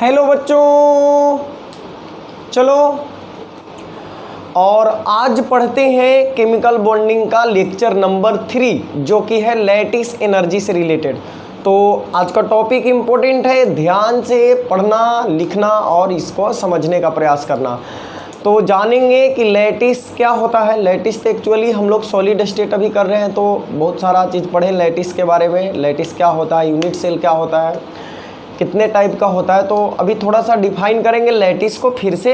Hello बच्चों, चलो और आज पढ़ते हैं केमिकल बॉन्डिंग का लेक्चर नंबर 3 जो कि है लैटिस एनर्जी से रिलेटेड। तो आज का टॉपिक इम्पोर्टेंट है, ध्यान से पढ़ना, लिखना और इसको समझने का प्रयास करना। तो जानेंगे कि लैटिस क्या होता है। लैटिस तो एक्चुअली हम लोग सॉलिड स्टेट अभी कर रहे हैं, तो बहुत सारा चीज़ पढ़ें लैटिस के बारे में। लैटिस क्या होता है, यूनिट सेल क्या होता है, कितने टाइप का होता है। तो अभी थोड़ा सा डिफाइन करेंगे लैटिस को फिर से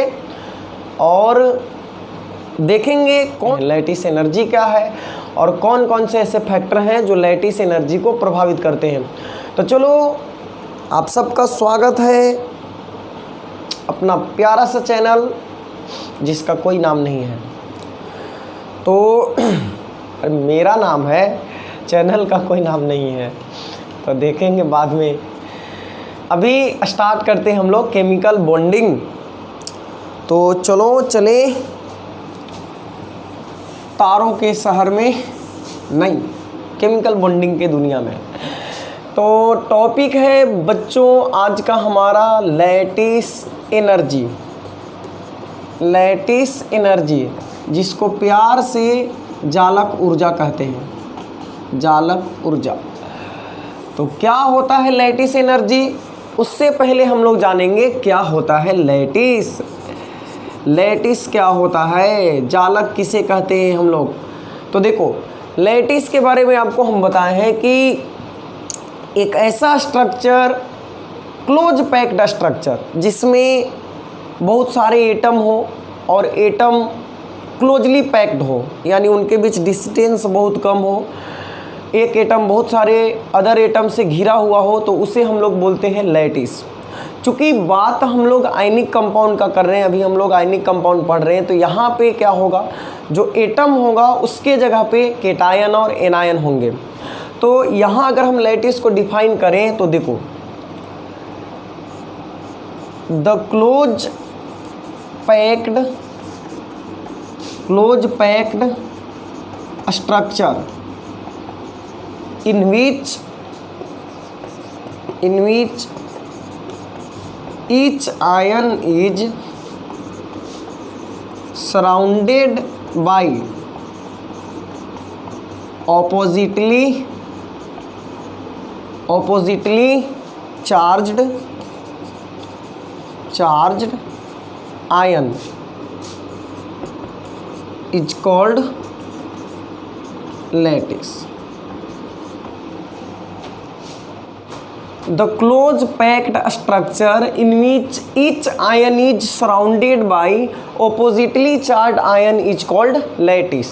और देखेंगे कौन लैटिस एनर्जी क्या है और कौन कौन से ऐसे फैक्टर हैं जो लैटिस एनर्जी को प्रभावित करते हैं। तो चलो, आप सबका स्वागत है अपना प्यारा सा चैनल जिसका कोई नाम नहीं है। तो मेरा नाम है, चैनल का कोई नाम नहीं है, तो देखेंगे बाद में। अभी स्टार्ट करते हैं हम लोग केमिकल बॉन्डिंग। तो चलो चले तारों के शहर में, नहीं, केमिकल बॉन्डिंग के दुनिया में। तो टॉपिक है बच्चों आज का हमारा लैटिस एनर्जी। लैटिस एनर्जी जिसको प्यार से जालक ऊर्जा कहते हैं, जालक ऊर्जा। तो क्या होता है लैटिस एनर्जी, उससे पहले हम लोग जानेंगे क्या होता है लैटिस। लैटिस क्या होता है, जालक किसे कहते हैं हम लोग। तो देखो, लैटिस के बारे में आपको हम बताए हैं कि एक ऐसा स्ट्रक्चर, क्लोज पैक्ड स्ट्रक्चर जिसमें बहुत सारे एटम हो और एटम क्लोजली पैक्ड हो, यानी उनके बीच डिस्टेंस बहुत कम हो, एक एटम बहुत सारे अदर एटम से घिरा हुआ हो, तो उसे हम लोग बोलते हैं लैटिस। चूँकि बात हम लोग आयनिक कंपाउंड का कर रहे हैं, अभी हम लोग आयनिक कंपाउंड पढ़ रहे हैं, तो यहाँ पे क्या होगा, जो एटम होगा उसके जगह पे केटायन और एनायन होंगे। तो यहाँ अगर हम लैटिस को डिफाइन करें तो देखो, the close packed structure in which each ion is surrounded by oppositely charged ion is called lattice. The close packed structure in which each ion is surrounded by oppositely charged ion is called lattice.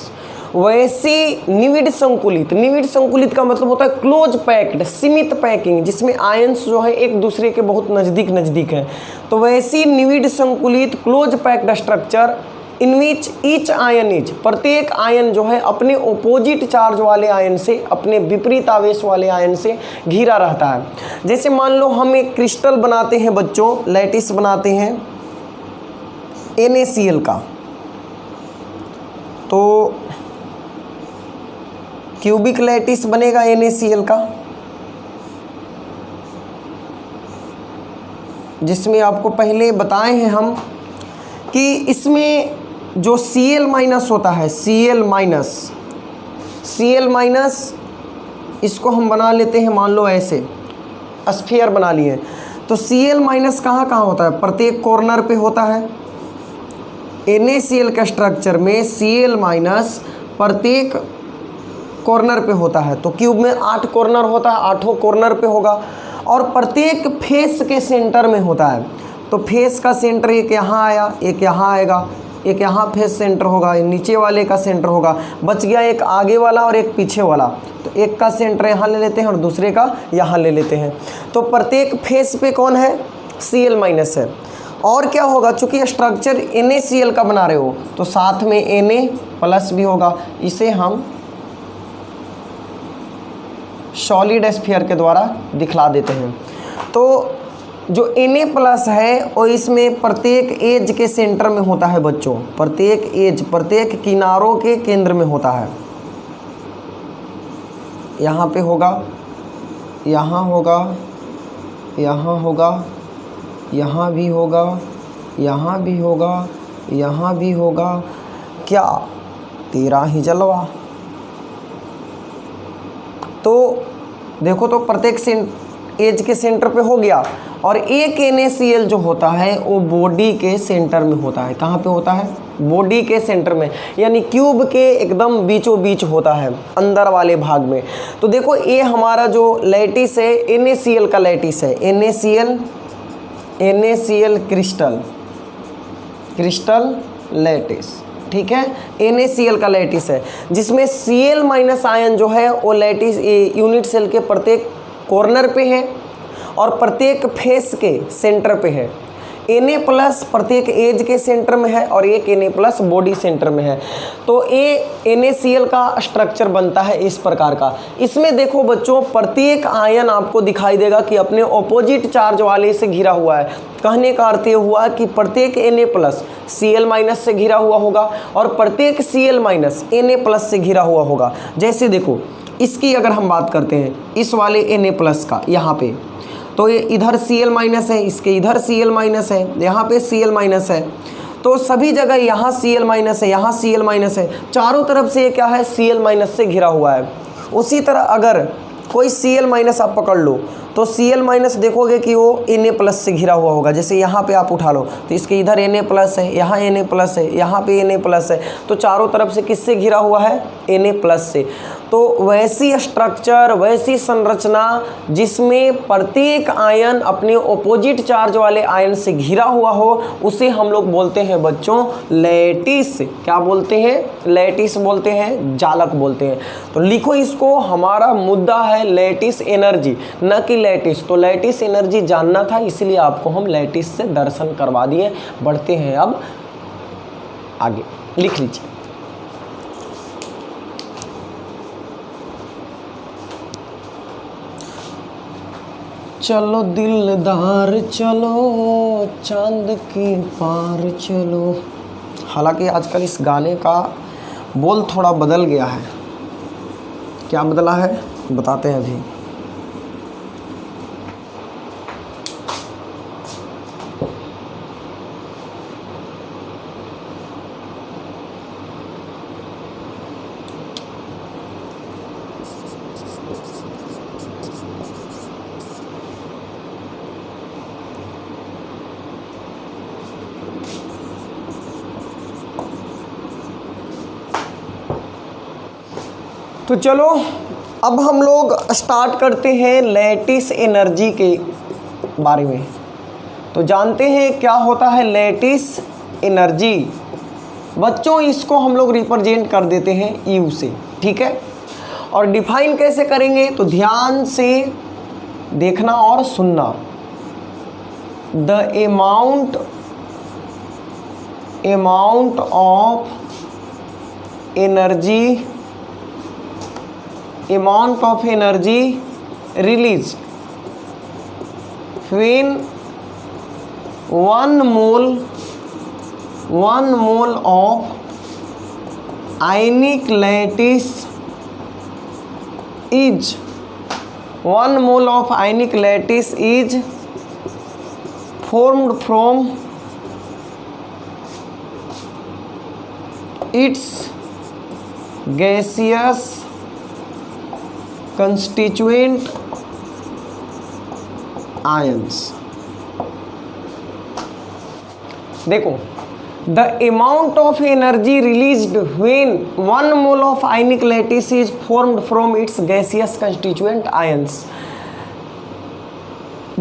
वैसे निविड संकुलित का मतलब होता है close packed, सीमित packing, जिसमें ions जो है एक दूसरे के बहुत नज़दीक हैं। तो वैसी निविड संकुलित close packed structure in which each ion is, प्रत्येक आयन जो है अपने ओपोजिट चार्ज वाले आयन से, अपने विपरीत आवेश वाले आयन से घिरा रहता है। जैसे मान लो हम एक क्रिस्टल बनाते हैं बच्चों, लैटिस बनाते हैं NaCl का, तो क्यूबिक लैटिस बनेगा NaCl का, जिसमें आपको पहले बताए हैं हम कि इसमें जो Cl माइनस होता है, Cl माइनस इसको हम बना लेते हैं, मान लो ऐसे स्फीयर बना लिए। तो Cl माइनस कहाँ होता है, प्रत्येक कॉर्नर पे होता है। NaCl के स्ट्रक्चर में Cl माइनस प्रत्येक कॉर्नर पे होता है। तो क्यूब में 8 कॉर्नर होता है, 8 कॉर्नर पे होगा और प्रत्येक फेस के सेंटर में होता है। तो फेस का सेंटर एक यहाँ आया, एक यहाँ आएगा, एक यहाँ फेस सेंटर होगा, नीचे वाले का सेंटर होगा, बच गया एक आगे वाला और एक पीछे वाला। तो एक का सेंटर यहाँ ले लेते हैं और दूसरे का यहाँ ले लेते हैं। तो प्रत्येक फेस पे कौन है, Cl माइनस है। और क्या होगा, चूँकि स्ट्रक्चर NaCl का बना रहे हो तो साथ में Na प्लस भी होगा। इसे हम सॉलिड स्फीयर के द्वारा दिखला देते हैं। तो जो Na प्लस है और इसमें प्रत्येक एज के सेंटर में होता है बच्चों, प्रत्येक किनारों के केंद्र में होता है। यहाँ पे होगा, यहाँ होगा, यहाँ होगा यहाँ भी होगा, यहाँ भी होगा, यहाँ भी होगा, क्या तेरा ही जलवा। तो देखो तो प्रत्येक एज के सेंटर पे हो गया, और एक NaCl जो होता है वो बॉडी के सेंटर में होता है। कहाँ पे होता है? बॉडी के सेंटर में, यानी क्यूब के एकदम बीचों बीच होता है, अंदर वाले भाग में। तो देखो ये हमारा जो लैटिस है NaCl का लैटिस है, NaCl क्रिस्टल लैटिस, ठीक है। NaCl का लैटिस है जिसमें Cl माइनस आयन जो है वो लैटिस यूनिट सेल के प्रत्येक कॉर्नर पे है और प्रत्येक फेस के सेंटर पे है। Na प्लस प्रत्येक एज के सेंटर में है और एक Na प्लस बॉडी सेंटर में है। तो ये NaCl का स्ट्रक्चर बनता है इस प्रकार का। इसमें देखो बच्चों प्रत्येक आयन आपको दिखाई देगा कि अपने ऑपोजिट चार्ज वाले से घिरा हुआ है। कहने का अर्थ ये हुआ कि प्रत्येक Na प्लस Cl माइनस से घिरा हुआ होगा और प्रत्येक Cl माइनस Na प्लस से घिरा हुआ होगा। जैसे देखो इसकी अगर हम बात करते हैं इस वाले Na प्लस का, यहाँ पे तो ये इधर Cl माइनस है, इसके इधर Cl माइनस है, यहाँ पे Cl माइनस है। तो सभी जगह यहाँ Cl माइनस है, यहाँ Cl माइनस है, चारों तरफ से ये क्या है? Cl माइनस से घिरा हुआ है। उसी तरह अगर कोई Cl माइनस आप पकड़ लो तो Cl माइनस देखोगे कि वो Na प्लस से घिरा हुआ होगा। जैसे यहाँ पे आप उठा लो तो इसके इधर Na प्लस है, यहाँ Na प्लस है, यहाँ पे Na प्लस है, तो चारों तरफ से किससे घिरा हुआ है? Na प्लस से। तो वैसी स्ट्रक्चर, वैसी संरचना जिसमें प्रत्येक आयन अपने ऑपोजिट चार्ज वाले आयन से घिरा हुआ हो, उसे हम लोग बोलते हैं बच्चों लैटिस। क्या बोलते हैं? लैटिस बोलते हैं, जालक बोलते हैं। तो लिखो इसको, हमारा मुद्दा है लैटिस एनर्जी, न कि लैटिस। तो लैटिस एनर्जी जानना था, इसलिए आपको हम लैटिस से दर्शन करवा दिए। बढ़ते हैं अब आगे, लिख लीजिए। चलो दिलदार चलो, चांद की पार चलो। हालांकि आजकल इस गाने का बोल थोड़ा बदल गया है। क्या बदला है बताते हैं अभी। तो चलो अब हम लोग स्टार्ट करते हैं लैटिस एनर्जी के बारे में। तो जानते हैं क्या होता है लैटिस एनर्जी। बच्चों इसको हम लोग रिप्रेजेंट कर देते हैं U से, ठीक है। और डिफाइन कैसे करेंगे तो ध्यान से देखना और सुनना। The amount of energy released when 1 mole of ionic lattice is 1 mole of ionic lattice is formed from its gaseous constituent ions। देखो the amount of energy released when 1 mole of ionic lattice is formed from its gaseous constituent ions.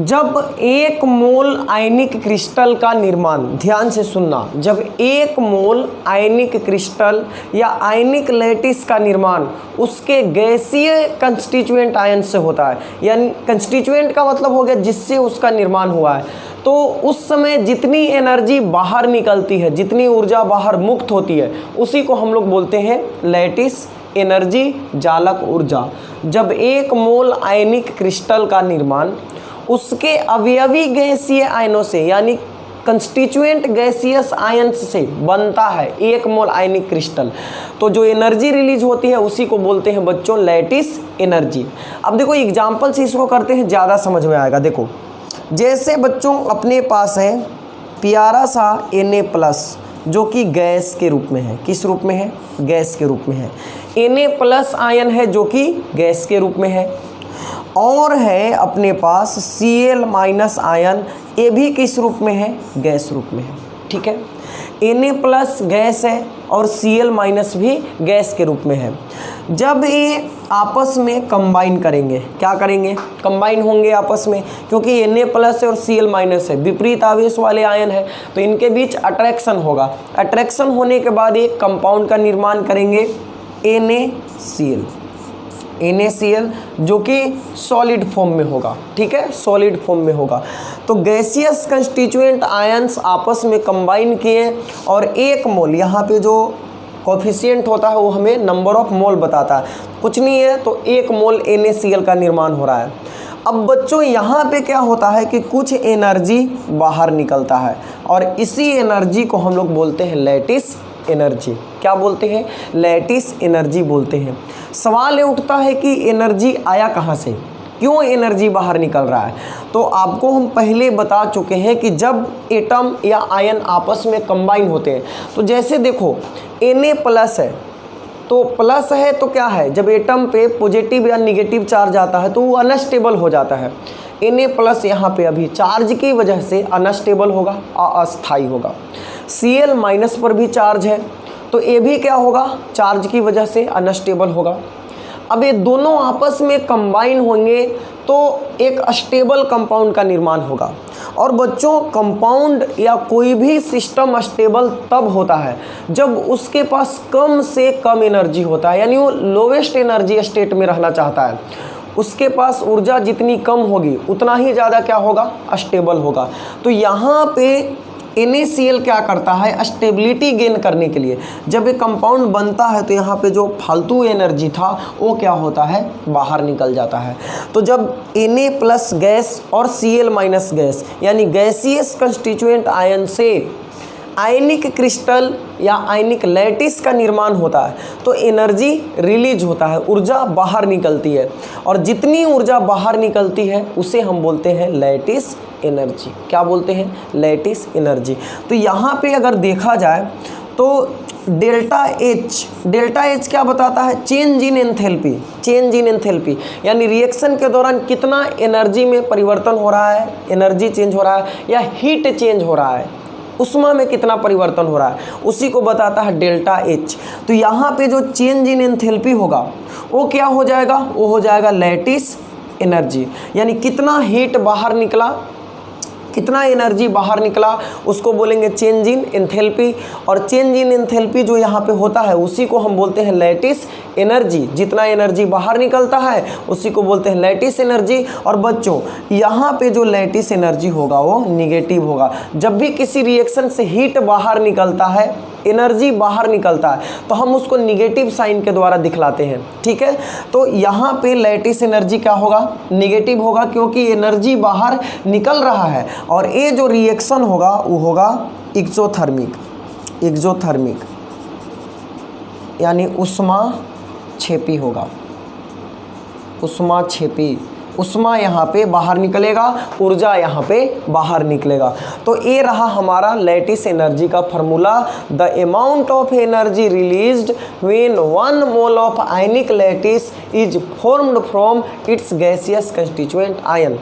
जब 1 mole आयनिक crystal का निर्माण, ध्यान से सुनना, जब 1 mole आयनिक crystal या आयनिक lattice का निर्माण उसके गैसीय कंस्टिट्यूएंट आयन से होता है, यानी कंस्टिट्यूएंट का मतलब हो गया जिससे उसका निर्माण हुआ है, तो उस समय जितनी एनर्जी बाहर निकलती है, जितनी ऊर्जा बाहर मुक्त होती है, उसी को हम लोग बोलते हैं लैटिस एनर्जी, जालक ऊर्जा। जब 1 मोल आयनिक क्रिस्टल का निर्माण उसके अवयवी गैसीय आयनों से यानी कंस्टिट्यूएंट गैसियस आयन्स से बनता है 1 मोल आयनिक क्रिस्टल, तो जो एनर्जी रिलीज होती है उसी को बोलते हैं बच्चों लैटिस एनर्जी। अब देखो एग्जाम्पल से इसको करते हैं, ज़्यादा समझ में आएगा। देखो जैसे बच्चों अपने पास है प्यारा सा Na+ जो कि गैस के रूप में है। किस रूप में है? गैस के रूप में है। Na+ आयन है जो कि गैस के रूप में है। और है अपने पास Cl- आयन, ये भी किस रूप में है? गैस रूप में है। ठीक है, Na+ गैस है और Cl- भी गैस के रूप में है। जब ये आपस में कंबाइन करेंगे, क्या करेंगे? कंबाइन होंगे आपस में, क्योंकि Na+ है और Cl- है, विपरीत आवेश वाले आयन है, तो इनके बीच अट्रैक्शन होगा। अट्रैक्शन होने के बाद एक कंपाउंड का निर्माण करेंगे NaCl, जो कि सॉलिड फॉर्म में होगा। ठीक है, सॉलिड फॉर्म में होगा। तो गैसियस कंस्टिट्यूएंट आयंस आपस में कंबाइन किए और 1 मोल, यहाँ पे जो कोफिशिएंट होता है वो हमें नंबर ऑफ मोल बताता है, कुछ नहीं है, तो 1 मोल NaCl का निर्माण हो रहा है। अब बच्चों यहाँ पे क्या होता है कि कुछ एनर्जी बाहर निकलता है और इसी एनर्जी को हम लोग बोलते हैं लैटिस एनर्जी। क्या बोलते हैं? लैटिस एनर्जी बोलते हैं। सवाल ये उठता है कि एनर्जी आया कहाँ से, क्यों एनर्जी बाहर निकल रहा है? तो आपको हम पहले बता चुके हैं कि जब एटम या आयन आपस में कंबाइन होते हैं, तो जैसे देखो Na+ है, तो प्लस है तो क्या है, जब एटम पे पॉजिटिव या निगेटिव चार्ज आता है तो वो अनस्टेबल हो जाता है। Na+ यहाँ पे अभी चार्ज की वजह से अनस्टेबल होगा, अस्थाई होगा। Cl- पर भी चार्ज है, तो ये भी क्या होगा, चार्ज की वजह से अनस्टेबल होगा। अब ये दोनों आपस में कंबाइन होंगे तो एक स्टेबल कंपाउंड का निर्माण होगा। और बच्चों कंपाउंड या कोई भी सिस्टम स्टेबल तब होता है जब उसके पास कम से कम एनर्जी होता है, यानी वो लोवेस्ट एनर्जी स्टेट में रहना चाहता है। उसके पास ऊर्जा जितनी कम होगी उतना ही ज़्यादा क्या होगा, स्टेबल होगा। तो यहाँ पे NaCl क्या करता है, स्टेबिलिटी गेन करने के लिए जब एक कंपाउंड बनता है तो यहाँ पे जो फालतू एनर्जी था वो क्या होता है, बाहर निकल जाता है। तो जब Na+ गैस और Cl- गैस यानी गैसियस कंस्टिट्यूएंट आयन से आयनिक क्रिस्टल या आयनिक लैटिस का निर्माण होता है तो एनर्जी रिलीज होता है, ऊर्जा बाहर निकलती है, और जितनी ऊर्जा बाहर निकलती है उसे हम बोलते हैं लैटिस एनर्जी। क्या बोलते हैं? Lattice energy. तो यहाँ पे अगर देखा जाए तो डेल्टा H क्या बताता है, change in enthalpy. Change in enthalpy यानी रिएक्शन के दौरान कितना एनर्जी में परिवर्तन हो रहा है, एनर्जी चेंज हो रहा है या हीट चेंज हो रहा है, उष्मा में कितना परिवर्तन हो रहा है, उसी को बताता है डेल्टा H। तो यहाँ पे जो चेंज इन एंथैल्पी होगा वो क्या हो जाएगा, वो हो जाएगा लैटिस एनर्जी, यानी कितना हीट बाहर निकला, कितना एनर्जी बाहर निकला, उसको बोलेंगे चेंज इन एंथैल्पी। और चेंज इन एंथैल्पी जो यहाँ पे होता है उसी को हम बोलते हैं लैटिस एनर्जी। जितना एनर्जी बाहर निकलता है उसी को बोलते हैं लैटिस एनर्जी। और बच्चों यहाँ पे जो लैटिस एनर्जी होगा वो निगेटिव होगा। जब भी किसी रिएक्शन से हीट बाहर निकलता है, एनर्जी बाहर निकलता है, तो हम उसको निगेटिव साइन के द्वारा दिखलाते हैं। ठीक है, तो यहाँ पे लैटिस एनर्जी क्या होगा, निगेटिव होगा, क्योंकि एनर्जी बाहर निकल रहा है। और ये जो रिएक्शन होगा वो होगा एक्सोथर्मिक यानी ऊष्माक्षेपी होगा। ऊष्माक्षेपी, उष्मा यहाँ पे बाहर निकलेगा, ऊर्जा यहाँ पे बाहर निकलेगा। तो ये रहा हमारा लैटिस एनर्जी का formula. The amount of energy released when 1 mole of ionic lattice is formed from its gaseous constituent ion.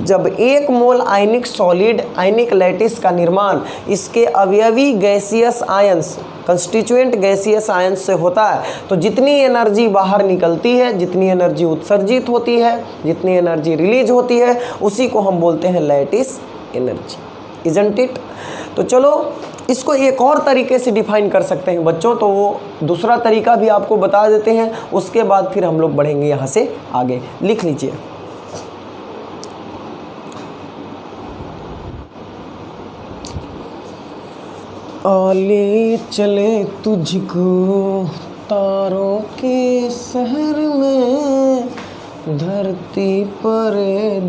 जब 1 मोल आयनिक सॉलिड आयनिक लैटिस का निर्माण इसके अवयवी gaseous ions constituent gaseous ions से होता है, तो जितनी एनर्जी बाहर निकलती है, जितनी एनर्जी उत्सर्जित होती है, जितनी एनर्जी रिलीज होती है, उसी को हम बोलते हैं लैटिस एनर्जी। Isn't it? तो चलो इसको एक और तरीके से डिफाइन कर सकते हैं बच्चों, तो वो दूसरा तरीका भी आपको बता देते हैं, उसके बाद फिर हम लोग बढ़ेंगे यहाँ से आगे। लिख लीजिए, ले चले तुझको तारों के शहर में, धरती पर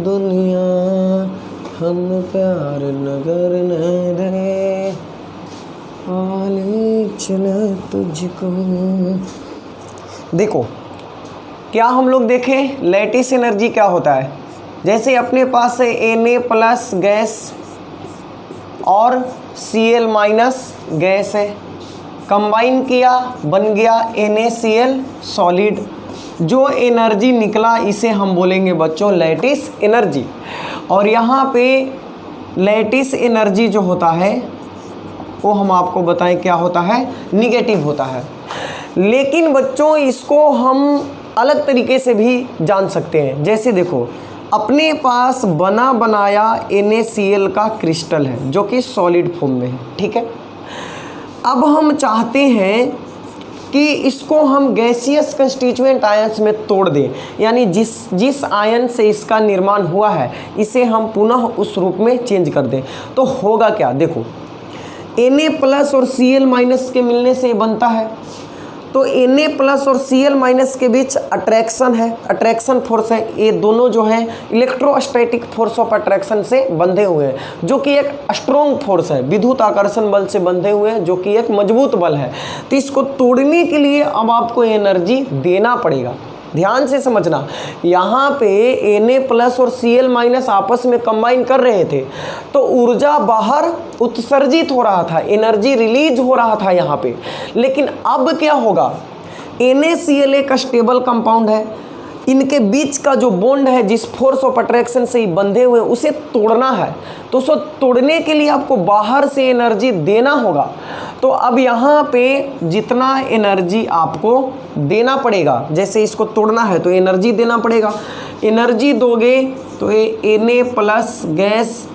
दुनिया हम प्यार नगर न दे, ले चले तुझको। देखो क्या हम लोग देखें, लैटिस एनर्जी क्या होता है, जैसे अपने पास है Na प्लस गैस और Cl माइनस गैस है, कंबाइन किया बन गया NaCl सॉलिड। जो एनर्जी निकला इसे हम बोलेंगे बच्चों लैटिस एनर्जी। और यहाँ पे लैटिस एनर्जी जो होता है वो हम आपको बताएं क्या होता है, निगेटिव होता है। लेकिन बच्चों इसको हम अलग तरीके से भी जान सकते हैं। जैसे देखो अपने पास बना बनाया NaCl का क्रिस्टल है जो कि सॉलिड फॉर्म में है, ठीक है। अब हम चाहते हैं कि इसको हम गैसियस कंस्टिट्यूएंट आयंस में तोड़ दें, यानी जिस आयन से इसका निर्माण हुआ है इसे हम पुनः उस रूप में चेंज कर दें। तो होगा क्या, देखो Na प्लस और Cl माइनस के मिलने से बनता है, तो Na प्लस और Cl माइनस के बीच अट्रैक्शन है, अट्रैक्शन फोर्स है। ये दोनों जो है इलेक्ट्रोस्टैटिक फोर्स ऑफ अट्रैक्शन से बंधे हुए हैं, जो कि एक स्ट्रॉन्ग फोर्स है, विद्युत आकर्षण बल से बंधे हुए हैं, जो कि एक मजबूत बल है। तो इसको तोड़ने के लिए अब आपको एनर्जी देना पड़ेगा। ध्यान से समझना, यहाँ पे Na प्लस और Cl माइनस आपस में कंबाइन कर रहे थे तो ऊर्जा बाहर उत्सर्जित हो रहा था, एनर्जी रिलीज हो रहा था यहाँ पे। लेकिन अब क्या होगा, NaCl एक स्टेबल कंपाउंड है, इनके बीच का जो बॉन्ड है जिस फोर्स ऑफ अट्रैक्शन से ही बंधे हुए उसे तोड़ना है। तो उसको तोड़ने के लिए आपको बाहर से एनर्जी देना होगा। तो अब यहाँ पे जितना एनर्जी आपको देना पड़ेगा, जैसे इसको तोड़ना है तो एनर्जी देना पड़ेगा। एनर्जी दोगे तो ये Na प्लस गैस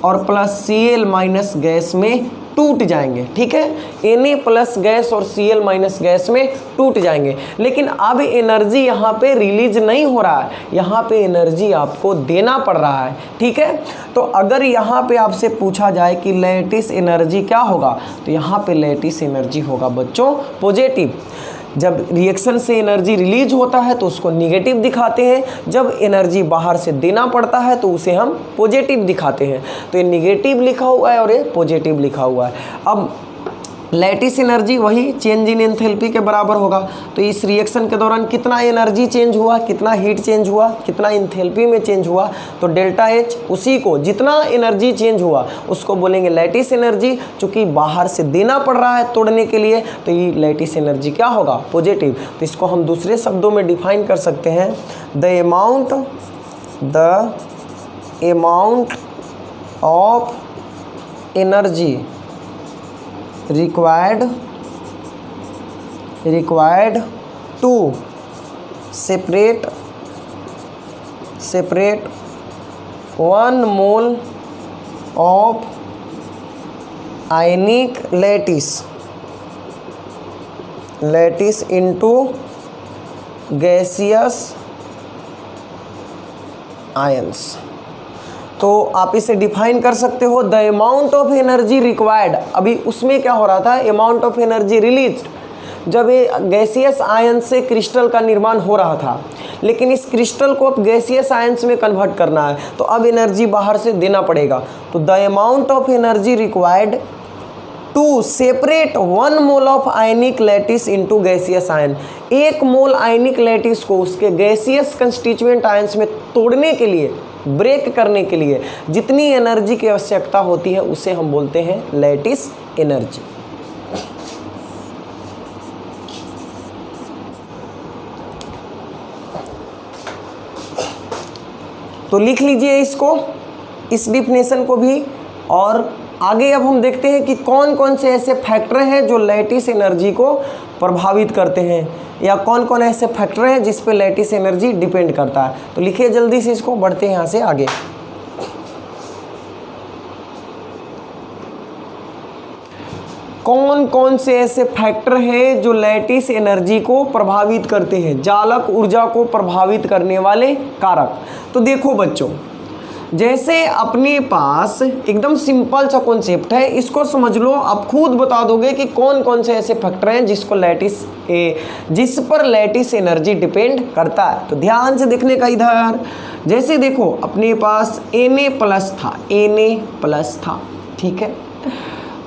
और प्लस Cl माइनस गैस में टूट जाएंगे, ठीक है। Na प्लस गैस और Cl माइनस गैस में टूट जाएंगे। लेकिन अब एनर्जी यहाँ पे रिलीज नहीं हो रहा है, यहाँ पे एनर्जी आपको देना पड़ रहा है, ठीक है। तो अगर यहाँ पे आपसे पूछा जाए कि लैटिस एनर्जी क्या होगा, तो यहाँ पे लैटिस एनर्जी होगा बच्चों पॉजिटिव। जब रिएक्शन से एनर्जी रिलीज होता है तो उसको निगेटिव दिखाते हैं, जब एनर्जी बाहर से देना पड़ता है तो उसे हम पॉजिटिव दिखाते हैं। तो ये निगेटिव लिखा हुआ है और ये पॉजिटिव लिखा हुआ है। अब लैटिस एनर्जी वही चेंज इन एंथैल्पी के बराबर होगा। तो इस रिएक्शन के दौरान कितना एनर्जी चेंज हुआ, कितना हीट चेंज हुआ, कितना एंथैल्पी में चेंज हुआ, तो डेल्टा H उसी को जितना एनर्जी चेंज हुआ उसको बोलेंगे लैटिस एनर्जी। चूँकि बाहर से देना पड़ रहा है तोड़ने के लिए तो ये लैटिस एनर्जी क्या होगा, पॉजिटिव। तो इसको हम दूसरे शब्दों में डिफाइन कर सकते हैं, the amount of energy required to separate 1 mole of ionic lattice into gaseous ions। तो आप इसे डिफाइन कर सकते हो, the amount of energy required. अभी उसमें क्या हो रहा था, अमाउंट ऑफ एनर्जी रिलीज्ड। जब ये गैसियस आयन से क्रिस्टल का निर्माण हो रहा था, लेकिन इस क्रिस्टल को अब गैसियस आयंस में कन्वर्ट करना है तो अब एनर्जी बाहर से देना पड़ेगा। तो the amount of energy required to separate 1 mole of ionic lattice into gaseous ion. 1 mole ionic lattice को उसके गैसियस कंस्टिट्यूएंट आयंस में तोड़ने के लिए, ब्रेक करने के लिए जितनी एनर्जी की आवश्यकता होती है उसे हम बोलते हैं लैटिस एनर्जी। तो लिख लीजिए इसको, इस डिफिनेशन को भी। और आगे अब हम देखते हैं कि कौन कौन से ऐसे फैक्टर हैं जो लैटिस एनर्जी को प्रभावित करते हैं, या कौन कौन ऐसे फैक्टर हैं जिस पे लैटिस एनर्जी डिपेंड करता है। तो लिखिए जल्दी से इसको, बढ़ते हैं यहाँ से आगे। कौन कौन से ऐसे फैक्टर हैं जो लैटिस एनर्जी को प्रभावित करते हैं, जालक ऊर्जा को प्रभावित करने वाले कारक। तो देखो बच्चों, जैसे अपने पास एकदम सिंपल सा कॉन्सेप्ट है, इसको समझ लो, आप खुद बता दोगे कि कौन कौन से ऐसे फैक्टर हैं जिस पर लैटिस एनर्जी डिपेंड करता है। तो ध्यान से देखने का इधर, जैसे देखो अपने पास Na प्लस था, ठीक है,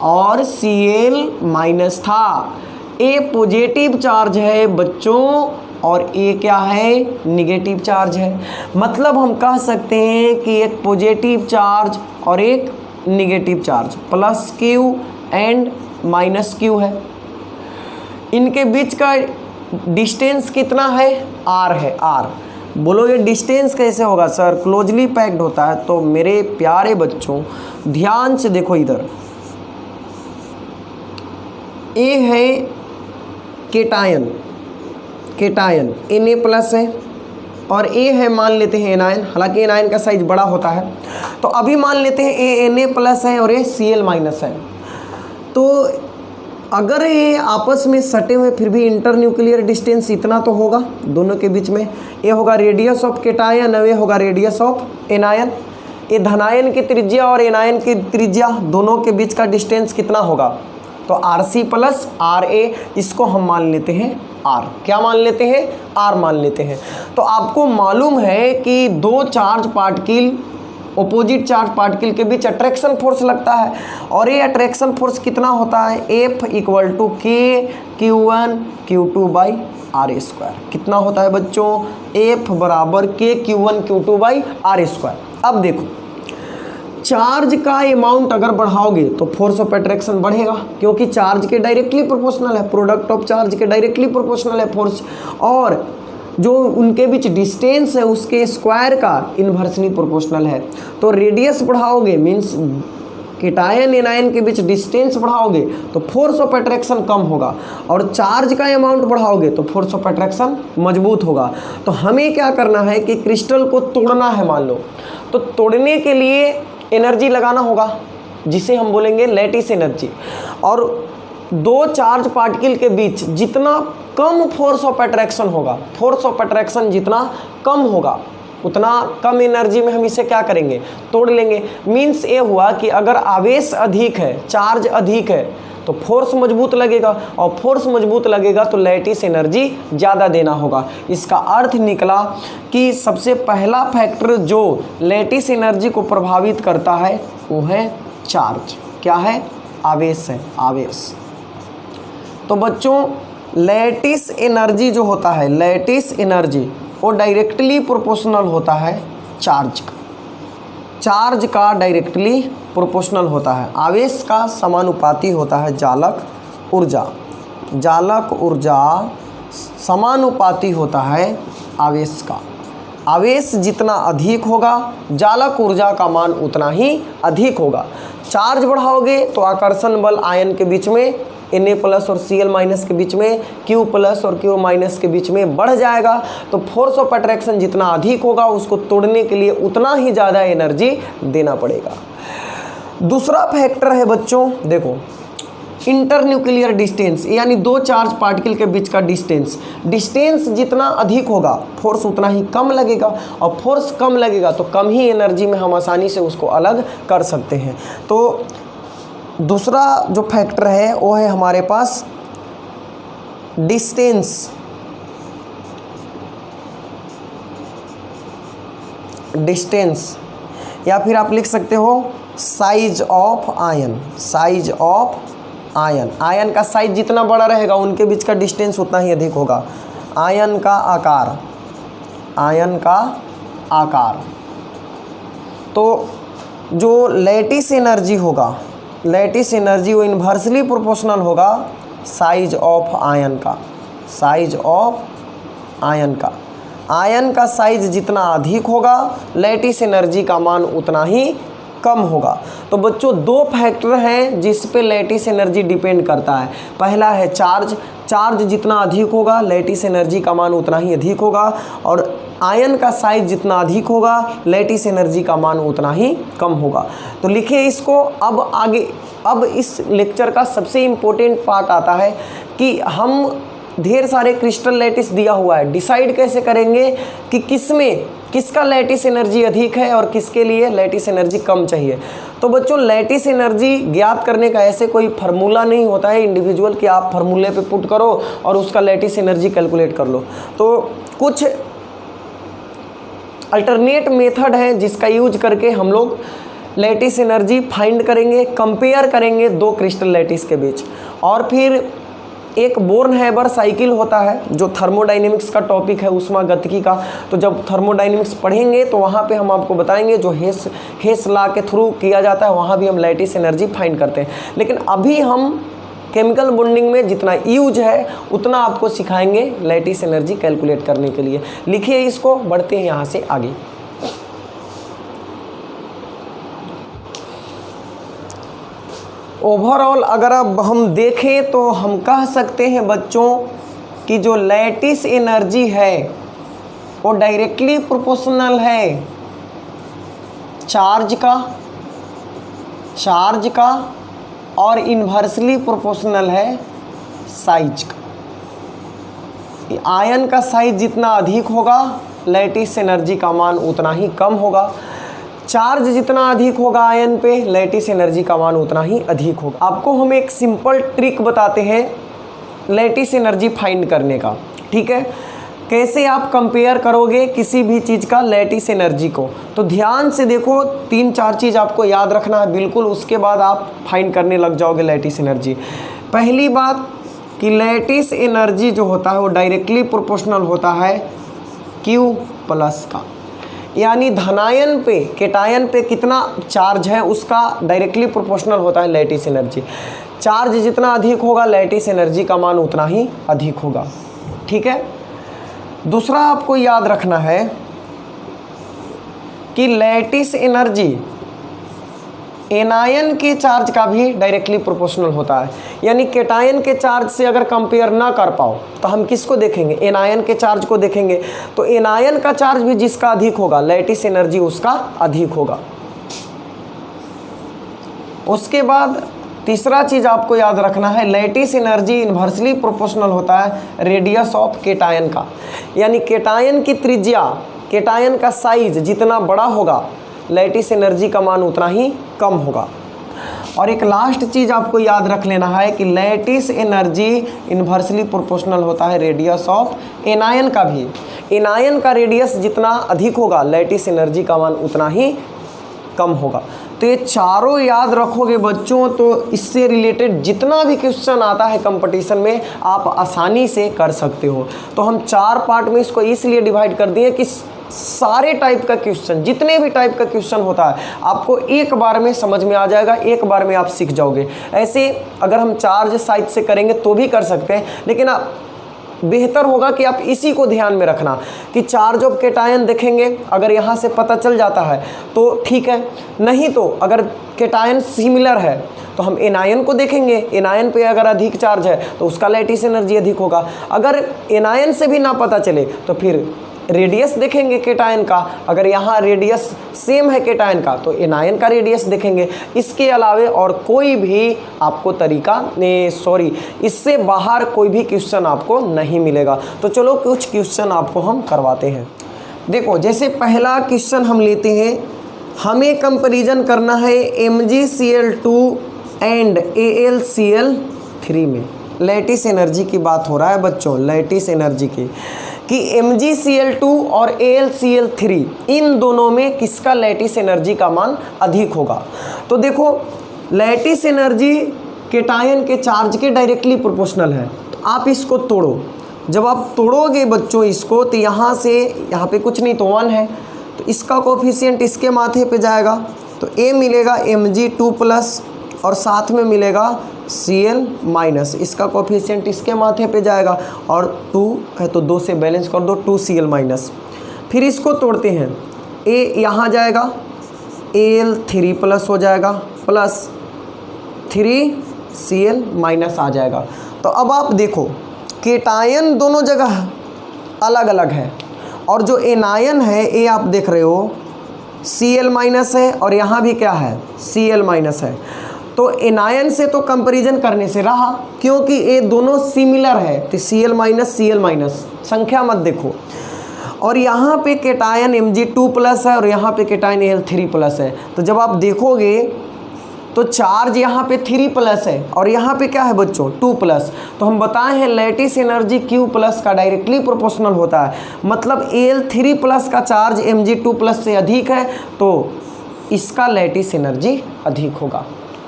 और Cl माइनस था। ए पॉजिटिव चार्ज है बच्चों और ए क्या है, निगेटिव चार्ज है। मतलब हम कह सकते हैं कि एक पॉजिटिव चार्ज और एक negative charge, plus Q and minus Q है। इनके बीच का डिस्टेंस कितना है, आर है, आर। बोलोगे डिस्टेंस कैसे होगा सर, क्लोजली पैक्ड होता है। तो मेरे प्यारे बच्चों ध्यान से देखो इधर, ए है केटायन, केटायन Na प्लस है, और ए है मान लेते हैं एनायन, हालांकि एनायन का साइज बड़ा होता है। तो अभी मान लेते हैं ए Na प्लस है और ए Cl माइनस है। तो अगर ये आपस में सटे हुए फिर भी इंटर न्यूक्लियर डिस्टेंस इतना तो होगा दोनों के बीच में। ये होगा रेडियस ऑफ केटायन और ये होगा रेडियस ऑफ एनायन। ये धनायन की त्रिज्या और एनायन की त्रिज्या दोनों के बीच का डिस्टेंस कितना होगा, तो Rc प्लस Ra, इसको हम मान लेते हैं R। क्या मान लेते हैं, R मान लेते हैं। तो आपको मालूम है कि दो charge particle, opposite charge particle के बीच अट्रैक्शन फोर्स लगता है, और ये अट्रैक्शन फोर्स कितना होता है, F इक्वल टू के Q1 Q2 by are square. कितना होता है बच्चों, F बराबर के Q1 Q2 by are square. अब देखो चार्ज का अमाउंट अगर बढ़ाओगे तो फोर्स ऑफ अट्रैक्शन बढ़ेगा, क्योंकि चार्ज के डायरेक्टली प्रोपोर्शनल है, प्रोडक्ट ऑफ चार्ज के डायरेक्टली प्रोपोर्शनल है फोर्स, और जो उनके बीच डिस्टेंस है उसके स्क्वायर का इन्वर्सली प्रोपोर्शनल है। तो रेडियस बढ़ाओगे मीन्स केटायन एनायन के बीच डिस्टेंस बढ़ाओगे तो फोर्स ऑफ अट्रैक्शन कम होगा, और चार्ज का अमाउंट बढ़ाओगे तो फोर्स ऑफ अट्रैक्शन मजबूत होगा। तो हमें क्या करना है कि क्रिस्टल को तोड़ना है मान लो, तो तोड़ने के लिए एनर्जी लगाना होगा जिसे हम बोलेंगे लैटिस एनर्जी। और दो चार्ज पार्टिकल के बीच जितना कम फोर्स ऑफ अट्रैक्शन होगा, फोर्स ऑफ अट्रैक्शन जितना कम होगा उतना कम एनर्जी में हम इसे क्या करेंगे, तोड़ लेंगे। मीन्स ये हुआ कि अगर आवेश अधिक है, चार्ज अधिक है, तो फोर्स मजबूत लगेगा, और फोर्स मजबूत लगेगा तो लैटिस एनर्जी ज़्यादा देना होगा। इसका अर्थ निकला कि सबसे पहला फैक्टर जो लैटिस एनर्जी को प्रभावित करता है वो है चार्ज। क्या है, आवेश है, आवेश। तो बच्चों लैटिस एनर्जी जो होता है, लैटिस एनर्जी वो डायरेक्टली प्रोपोर्शनल होता है चार्ज का, चार्ज का डायरेक्टली प्रोपोर्शनल होता है। आवेश का समानुपाती होता है जालक ऊर्जा, जालक ऊर्जा समानुपाती होता है आवेश का। आवेश जितना अधिक होगा जालक ऊर्जा का मान उतना ही अधिक होगा। चार्ज बढ़ाओगे तो आकर्षण बल आयन के बीच में Na प्लस और Cl माइनस के बीच में, Q प्लस और Q माइनस के बीच में बढ़ जाएगा। तो फोर्स ऑफ अट्रैक्शन जितना अधिक होगा उसको तोड़ने के लिए उतना ही ज़्यादा एनर्जी देना पड़ेगा। दूसरा फैक्टर है बच्चों, देखो इंटर न्यूक्लियर डिस्टेंस, यानी दो चार्ज पार्टिकल के बीच का डिस्टेंस। डिस्टेंस जितना अधिक होगा फोर्स उतना ही कम लगेगा, और फोर्स कम लगेगा तो कम ही एनर्जी में हम आसानी से उसको अलग कर सकते हैं। तो दूसरा जो फैक्टर है वो है हमारे पास डिस्टेंस, डिस्टेंस, या फिर आप लिख सकते हो size of ion, size of ion. Ion का साइज जितना बड़ा रहेगा उनके बीच का डिस्टेंस उतना ही अधिक होगा। आयन का आकार, आयन का आकार। तो जो लैटिस एनर्जी होगा, लैटिस एनर्जी वो इन्वर्सली प्रोपोर्शनल होगा साइज ऑफ आयन का, साइज ऑफ आयन का। आयन का साइज जितना अधिक होगा लैटिस एनर्जी का मान उतना ही कम होगा। तो बच्चों दो फैक्टर हैं जिस पे लैटिस एनर्जी डिपेंड करता है। पहला है चार्ज, चार्ज जितना अधिक होगा लैटिस एनर्जी का मान उतना ही अधिक होगा, और आयन का साइज जितना अधिक होगा लैटिस एनर्जी का मान उतना ही कम होगा। तो लिखिए इसको। अब आगे, अब इस लेक्चर का सबसे इम्पोर्टेंट पार्ट आता है कि हम ढेर सारे क्रिस्टल लैटिस दिया हुआ है, डिसाइड कैसे करेंगे कि किसमें किसका लैटिस एनर्जी अधिक है और किसके लिए लैटिस एनर्जी कम चाहिए। तो बच्चों लैटिस एनर्जी ज्ञात करने का ऐसे कोई फार्मूला नहीं होता है इंडिविजुअल कि आप फार्मूले पे पुट करो और उसका लैटिस एनर्जी कैलकुलेट कर लो। तो कुछ अल्टरनेट मेथड है जिसका यूज करके हम लोग लैटिस एनर्जी फाइंड करेंगे, कंपेयर करेंगे दो क्रिस्टल लैटिस के बीच, और फिर एक बोर्न हैबर साइकिल होता है जो थर्मोडाइनेमिक्स का टॉपिक है, ऊष्मागतिकी का। तो जब थर्मोडाइनेमिक्स पढ़ेंगे तो वहाँ पे हम आपको बताएंगे जो हेस लॉ के थ्रू किया जाता है, वहाँ भी हम लैटिस एनर्जी फाइंड करते हैं। लेकिन अभी हम केमिकल बॉन्डिंग में जितना यूज है उतना आपको सिखाएंगे लैटिस एनर्जी कैलकुलेट करने के लिए। लिखिए इसको, बढ़ते हैं यहाँ से आगे। ओवरऑल अगर अब हम देखें तो हम कह सकते हैं बच्चों कि जो लैटिस एनर्जी है वो डायरेक्टली प्रोपोर्शनल है चार्ज का और इन्वर्सली प्रोपोर्शनल है साइज का। आयन का साइज जितना अधिक होगा लैटिस एनर्जी का मान उतना ही कम होगा। चार्ज जितना अधिक होगा आयन पे लैटिस एनर्जी का मान उतना ही अधिक होगा। आपको हम एक सिंपल ट्रिक बताते हैं लैटिस एनर्जी फाइंड करने का, ठीक है। कैसे आप कंपेयर करोगे किसी भी चीज़ का लैटिस एनर्जी को, तो ध्यान से देखो, 3-4 चीज़ आपको याद रखना है बिल्कुल, उसके बाद आप फाइंड करने लग जाओगे लैटिस एनर्जी। पहली बात कि लैटिस एनर्जी जो होता है वो डायरेक्टली प्रोपोर्शनल होता है Q प्लस का, यानी धनायन पे केटायन पे कितना चार्ज है उसका डायरेक्टली प्रोपोर्शनल होता है लैटिस एनर्जी। चार्ज जितना अधिक होगा लैटिस एनर्जी का मान उतना ही अधिक होगा, ठीक है। दूसरा आपको याद रखना है कि लैटिस एनर्जी एनायन के चार्ज का भी डायरेक्टली प्रोपोर्शनल होता है, यानी केटायन के चार्ज से अगर कंपेयर ना कर पाओ तो हम किसको देखेंगे, एनायन के चार्ज को देखेंगे। तो एनायन का चार्ज भी जिसका अधिक होगा लैटिस एनर्जी उसका अधिक होगा। उसके बाद तीसरा चीज़ आपको याद रखना है, लैटिस एनर्जी इन्वर्सली प्रोपोर्शनल होता है रेडियस ऑफ केटायन का, यानी केटायन की त्रिज्या, केटायन का साइज जितना बड़ा होगा लैटिस एनर्जी का मान उतना ही कम होगा। और एक लास्ट चीज़ आपको याद रख लेना है कि लैटिस एनर्जी इन्वर्सली प्रोपोर्शनल होता है रेडियस ऑफ एनायन का भी। एनायन का रेडियस जितना अधिक होगा लैटिस एनर्जी का मान उतना ही कम होगा। तो ये चारों याद रखोगे बच्चों तो इससे रिलेटेड जितना भी क्वेश्चन आता है कंपटीशन में आप आसानी से कर सकते हो। तो हम 4 पार्ट में इसको इसलिए डिवाइड कर दिए कि सारे टाइप का क्वेश्चन, जितने भी टाइप का क्वेश्चन होता है आपको एक बार में समझ में आ जाएगा, एक बार में आप सीख जाओगे। ऐसे अगर हम चार्ज साइड से करेंगे तो भी कर सकते हैं, लेकिन आप बेहतर होगा कि आप इसी को ध्यान में रखना कि चार्ज ऑफ केटायन देखेंगे, अगर यहाँ से पता चल जाता है तो ठीक है, नहीं तो अगर केटायन सिमिलर है तो हम एनायन को देखेंगे, एनायन पे अगर अधिक चार्ज है तो उसका लैटिस एनर्जी अधिक होगा। अगर एनायन से भी ना पता चले तो फिर रेडियस देखेंगे केटायन का, अगर यहाँ रेडियस सेम है केटायन का तो एनायन का रेडियस देखेंगे। इसके अलावे और कोई भी आपको तरीका इससे बाहर कोई भी क्वेश्चन आपको नहीं मिलेगा। तो चलो कुछ क्वेश्चन आपको हम करवाते हैं। देखो, जैसे पहला क्वेश्चन हम लेते हैं, हमें कंपैरिजन करना है MgCl2 एंड AlCl3 में। लैटिस एनर्जी की बात हो रहा है बच्चों, लैटिस एनर्जी की, कि MgCl2 और AlCl3 इन दोनों में किसका लैटिस एनर्जी का मान अधिक होगा। तो देखो, लैटिस एनर्जी केटायन के चार्ज के डायरेक्टली प्रोपोर्शनल है। तो आप इसको तोड़ो, जब आप तोड़ोगे बच्चों इसको तो यहाँ से यहाँ पे कुछ नहीं तो 1 है, तो इसका कोफिशिएंट इसके माथे पे जाएगा तो A मिलेगा Mg2+ और साथ में मिलेगा Cl-, इसका कोफिशिएंट इसके माथे पे जाएगा और 2 है तो 2 से बैलेंस कर दो, 2Cl-। फिर इसको तोड़ते हैं, A यहाँ जाएगा, Al3+ हो जाएगा प्लस 3Cl- आ जाएगा। तो अब आप देखो केटायन दोनों जगह अलग अलग है और जो एनायन है ए आप देख रहे हो Cl- है और यहाँ भी क्या है Cl- है। तो एनायन से तो कंपैरिजन करने से रहा, क्योंकि ये दोनों सिमिलर है तो Cl-, संख्या मत देखो। और यहाँ पे केटायन Mg2+ है और यहाँ पे केटायन Al3+ है। तो जब आप देखोगे तो चार्ज यहाँ पे 3+ है और यहाँ पे क्या है बच्चों 2+। तो हम बताए हैं लैटिस एनर्जी Q+ का डायरेक्टली प्रोपोर्शनल होता है, मतलब Al3+ का चार्ज Mg2+ से अधिक है तो इसका लैटिस एनर्जी अधिक होगा।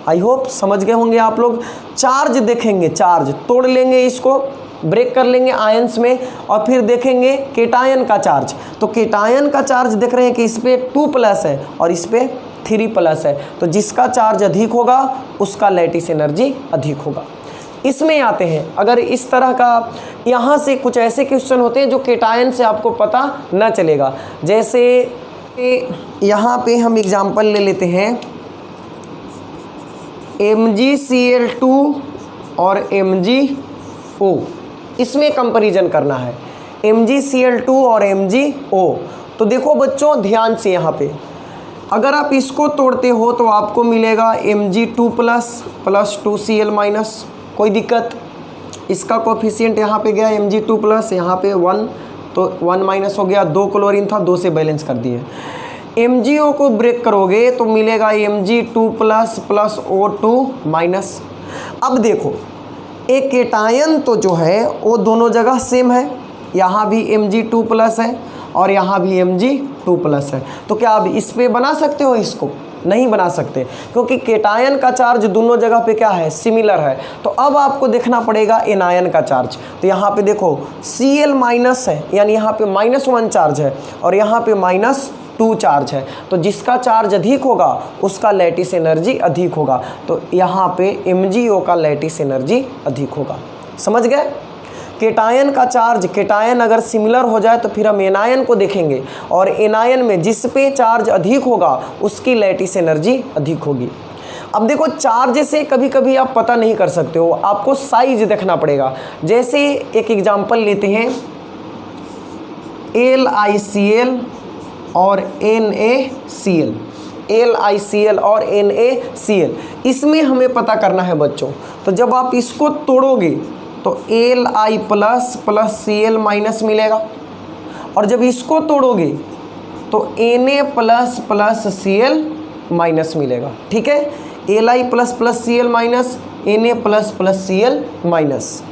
आई होप समझ गए होंगे आप लोग। चार्ज देखेंगे, चार्ज तोड़ लेंगे, इसको ब्रेक कर लेंगे आयंस में, और फिर देखेंगे केटायन का चार्ज। तो केटायन का चार्ज देख रहे हैं कि इस पे 2+ है और इस पे 3+ है, तो जिसका चार्ज अधिक होगा उसका लैटिस एनर्जी अधिक होगा। इसमें आते हैं, अगर इस तरह का यहाँ से कुछ ऐसे क्वेश्चन होते हैं जो केटायन से आपको पता न चलेगा। जैसे यहाँ पे हम एग्जाम्पल ले लेते हैं MgCl2 और MgO, इसमें कंपैरिजन करना है MgCl2 और MgO। तो देखो बच्चों ध्यान से, यहाँ पे अगर आप इसको तोड़ते हो तो आपको मिलेगा Mg2+ + 2Cl-, कोई दिक्कत। इसका कोफिशिएंट यहाँ पे गया Mg2+, यहाँ पे 1, तो 1- हो गया, 2 क्लोरीन था, 2 से बैलेंस कर दिए। MgO को ब्रेक करोगे तो मिलेगा Mg2+ + O2-। अब देखो एक केटायन तो जो है वो दोनों जगह सेम है, यहाँ भी Mg2+ है और यहाँ भी Mg2+ है, तो क्या आप इस पे बना सकते हो? इसको नहीं बना सकते, क्योंकि केटायन का चार्ज दोनों जगह पे क्या है? सिमिलर है। तो अब आपको देखना पड़ेगा एनायन का चार्ज। तो यहाँ पे देखो Cl- है, यानी यहाँ पे -1 चार्ज है और यहाँ पे -2 चार्ज है, तो जिसका चार्ज अधिक होगा उसका लैटिस एनर्जी अधिक होगा। तो यहाँ पे MgO का लैटिस एनर्जी अधिक होगा। समझ गए? केटायन का चार्ज, केटायन अगर सिमिलर हो जाए तो फिर हम एनायन को देखेंगे, और एनायन में जिस पे चार्ज अधिक होगा उसकी लैटिस एनर्जी अधिक होगी। अब देखो चार्ज से कभी कभी आप पता नहीं कर सकते हो, आपको साइज देखना पड़ेगा। जैसे एक एग्जांपल लेते हैं LiCl और NaCl, LiCl और NaCl, इसमें हमें पता करना है बच्चों। तो जब आप इसको तोड़ोगे तो Li+ + Cl- मिलेगा, और जब इसको तोड़ोगे तो Na+ + Cl- मिलेगा। ठीक है, Li+ + Cl-, Na+ + Cl-।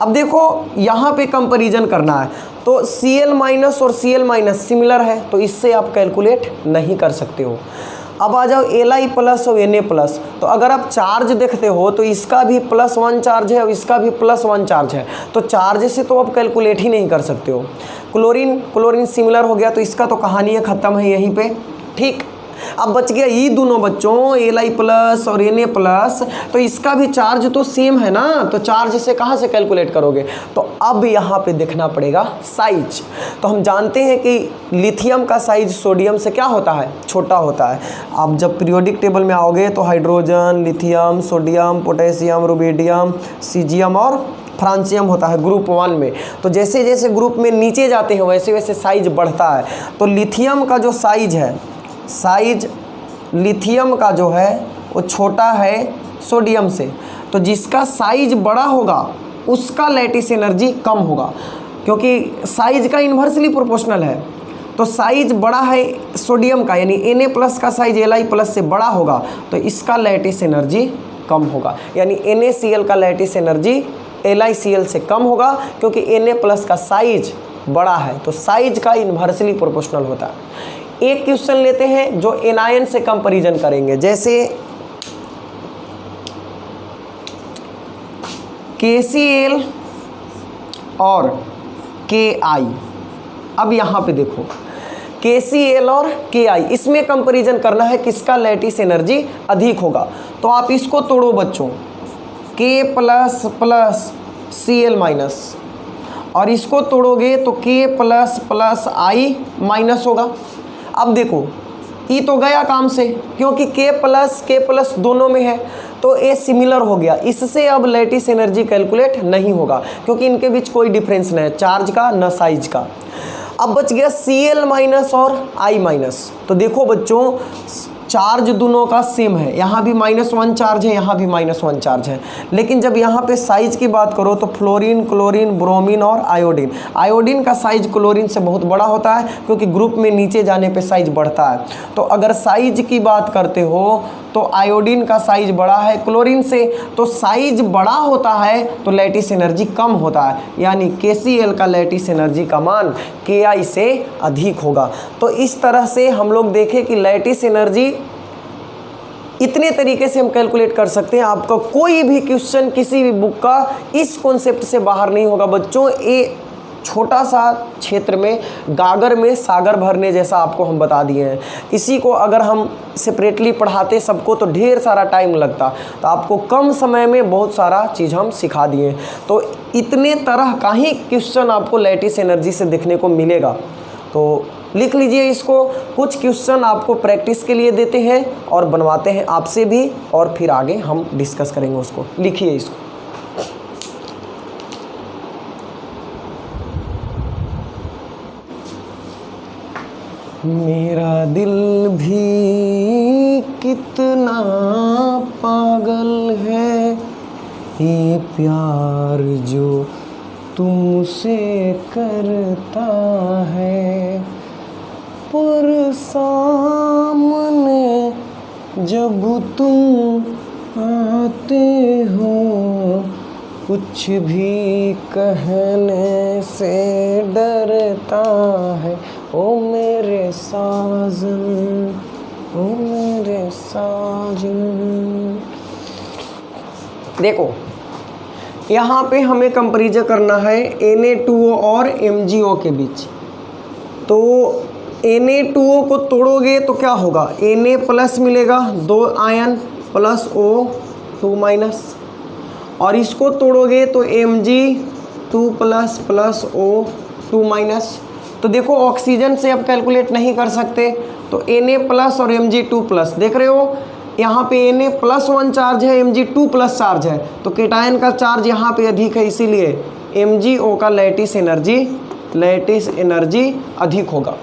अब देखो यहाँ पे कंपैरिजन करना है, तो Cl- और Cl- सिमिलर है, तो इससे आप कैलकुलेट नहीं कर सकते हो। अब आ जाओ Li+ और Na+, तो अगर आप चार्ज देखते हो तो इसका भी +1 चार्ज है और इसका भी +1 चार्ज है, तो चार्ज से तो आप कैलकुलेट ही नहीं कर सकते हो। क्लोरीन सिमिलर हो गया, तो इसका तो कहानी ख़त्म है यहीं पे। ठीक, अब बच गया ये दोनों बच्चों Li+ और Na+, तो इसका भी चार्ज तो सेम है ना, तो चार्ज से कहाँ से कैलकुलेट करोगे? तो अब यहाँ पे देखना पड़ेगा साइज। तो हम जानते हैं कि लिथियम का साइज सोडियम से क्या होता है? छोटा होता है। आप जब पीरियोडिक टेबल में आओगे तो hydrogen, lithium, sodium, potassium, rubidium, caesium और फ्रांसियम होता है ग्रुप 1 में। तो जैसे जैसे ग्रुप में नीचे जाते हैं वैसे वैसे साइज बढ़ता है। तो लिथियम का जो साइज है, साइज लिथियम का जो है वो छोटा है सोडियम से, तो जिसका साइज बड़ा होगा उसका लैटिस एनर्जी कम होगा, क्योंकि साइज का इन्वर्सली प्रोपोर्शनल है। तो साइज बड़ा है सोडियम का, यानी Na+ का साइज Li+ से बड़ा होगा, तो इसका लैटिस एनर्जी कम होगा, यानी NaCl का लैटिस एनर्जी LiCl से कम होगा, क्योंकि Na+ का साइज बड़ा है, तो साइज का इन्वर्सली प्रोपोर्शनल होता है। एक क्वेश्चन लेते हैं जो एनायन से कंपैरिजन करेंगे, जैसे KCl और Ki। अब यहाँ पे देखो KCl और Ki, इसमें कंपैरिजन करना है किसका लैटिस एनर्जी अधिक होगा। तो आप इसको तोड़ो बच्चों, K+ + Cl-, और इसको तोड़ोगे तो K+ + I- होगा। अब देखो ये तो गया काम से, क्योंकि K+ दोनों में है, तो ये सिमिलर हो गया। इससे अब लैटिस एनर्जी कैलकुलेट नहीं होगा, क्योंकि इनके बीच कोई डिफरेंस नहीं है, चार्ज का न साइज का। अब बच गया Cl- और I-। तो देखो बच्चों चार्ज दोनों का सेम है, यहाँ भी -1 चार्ज है, यहाँ भी -1 चार्ज है, लेकिन जब यहाँ पे साइज की बात करो तो फ्लोरीन, क्लोरीन, ब्रोमीन और आयोडीन, आयोडीन का साइज क्लोरीन से बहुत बड़ा होता है, क्योंकि ग्रुप में नीचे जाने पे साइज बढ़ता है। तो अगर साइज की बात करते हो तो आयोडीन का साइज बड़ा है क्लोरीन से, तो साइज बड़ा होता है तो लैटिस एनर्जी कम होता है, यानी KCl का लैटिस एनर्जी का मान Ki से अधिक होगा। तो इस तरह से हम लोग देखें कि लैटिस एनर्जी इतने तरीके से हम कैलकुलेट कर सकते हैं। आपका कोई भी क्वेश्चन किसी भी बुक का इस कॉन्सेप्ट से बाहर नहीं होगा बच्चों। ये छोटा सा क्षेत्र में गागर में सागर भरने जैसा आपको हम बता दिए हैं। इसी को अगर हम सेपरेटली पढ़ाते सबको तो ढेर सारा टाइम लगता, तो आपको कम समय में बहुत सारा चीज़ हम सिखा दिए। तो इतने तरह का ही क्वेश्चन आपको लैटिस एनर्जी से देखने को मिलेगा। तो लिख लीजिए इसको। कुछ क्वेश्चन आपको प्रैक्टिस के लिए देते हैं और बनवाते हैं आपसे भी, और फिर आगे हम डिस्कस करेंगे उसको। लिखिए इसको। मेरा दिल भी कितना पागल है, ये प्यार जो तुमसे करता है, पर सामने जब तुम आते हो, कुछ भी कहने से डरता है। ओ मेरे साजन, ओ मेरे साजन। देखो यहाँ पे हमें कंपैरिजन करना है Na2O और MgO के बीच। तो Na2O को तोड़ोगे तो क्या होगा, Na प्लस मिलेगा 2 आयन प्लस O2 माइनस, और इसको तोड़ोगे तो Mg2 plus plus O2 minus. तो देखो ऑक्सीजन से अब कैलकुलेट नहीं कर सकते, तो Na प्लस और Mg2 प्लस। देख रहे हो यहाँ पे Na प्लस 1 चार्ज है, Mg2 प्लस चार्ज है, तो केटायन का चार्ज यहाँ पे अधिक है, इसीलिए MgO का लैटिस एनर्जी अधिक होगा।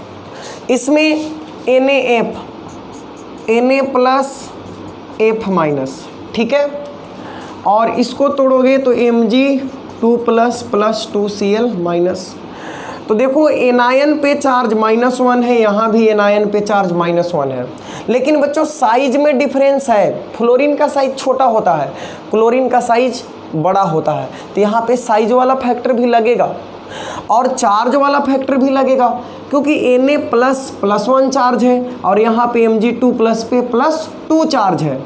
इसमें Na प्लस F माइनस, ठीक है, और इसको तोड़ोगे तो Mg2 plus plus 2Cl minus. तो देखो एनायन पे चार्ज -1 है, यहाँ भी एनायन पे चार्ज -1 है, लेकिन बच्चों साइज में डिफरेंस है। फ्लोरीन का साइज छोटा होता है, क्लोरीन का साइज बड़ा होता है, तो यहाँ पे साइज वाला फैक्टर भी लगेगा और चार्ज वाला फैक्टर भी लगेगा, क्योंकि Na प्लस प्लस 1 चार्ज है और यहाँ पे Mg2 प्लस पे प्लस 2 चार्ज है।